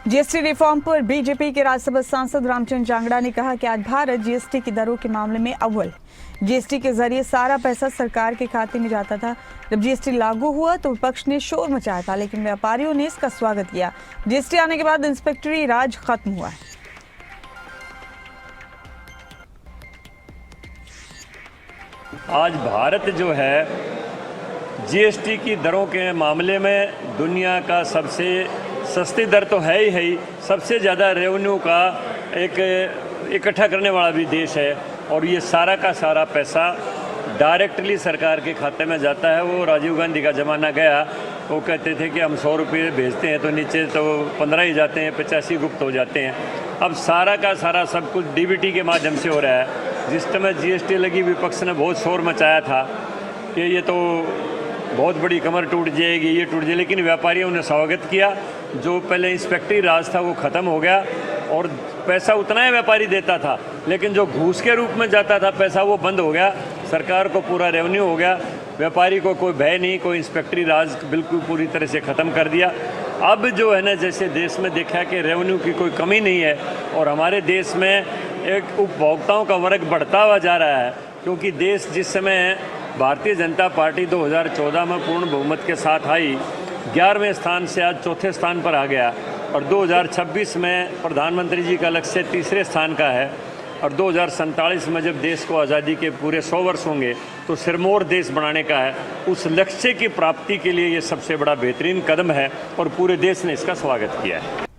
GST reform पर BJP के राज्यसभा सांसद रामचंद्र जांगड़ा ने कहा कि आज भारत जीएसटी की दरों के मामले में अव्वल। जीएसटी के जरिए सारा पैसा सरकार के खाते में जाता था। जब जीएसटी लागू हुआ तो विपक्ष ने शोर मचाया था, लेकिन व्यापारियों ने इसका स्वागत किया। जीएसटी आने के बाद इंस्पेक्टरी राज खत्म हुआ है। आज भारत जो है जीएसटी की दरों के मामले में दुनिया का सबसे सस्ती दर तो है ही, सबसे ज़्यादा रेवेन्यू का एक इकट्ठा करने वाला भी देश है। और ये सारा का सारा पैसा डायरेक्टली सरकार के खाते में जाता है। वो राजीव गांधी का ज़माना गया, वो कहते थे कि हम 100 रुपये भेजते हैं तो नीचे तो 15 ही जाते हैं, 85 गुप्त हो जाते हैं। अब सारा का सारा सब कुछ डीबीटी के माध्यम से हो रहा है। जिस समय जीएसटी लगी विपक्ष ने बहुत शोर मचाया था कि ये तो बहुत बड़ी कमर टूट जाएगी, ये टूट जाए, लेकिन व्यापारियों ने स्वागत किया। जो पहले इंस्पेक्टरी राज था वो ख़त्म हो गया और पैसा उतना ही व्यापारी देता था, लेकिन जो घूस के रूप में जाता था पैसा वो बंद हो गया। सरकार को पूरा रेवेन्यू हो गया, व्यापारी को कोई भय नहीं, कोई इंस्पेक्टरी राज बिल्कुल पूरी तरह से ख़त्म कर दिया। अब जो है ना, जैसे देश में देखा कि रेवेन्यू की कोई कमी नहीं है और हमारे देश में एक उपभोक्ताओं का वर्ग बढ़ता हुआ जा रहा है, क्योंकि देश जिस समय भारतीय जनता पार्टी 2014 में पूर्ण बहुमत के साथ आई, 11वें स्थान से आज चौथे स्थान पर आ गया और 2026 में प्रधानमंत्री जी का लक्ष्य तीसरे स्थान का है और 2047 में जब देश को आज़ादी के पूरे 100 वर्ष होंगे तो सिरमौर देश बनाने का है। उस लक्ष्य की प्राप्ति के लिए ये सबसे बड़ा बेहतरीन कदम है और पूरे देश ने इसका स्वागत किया है।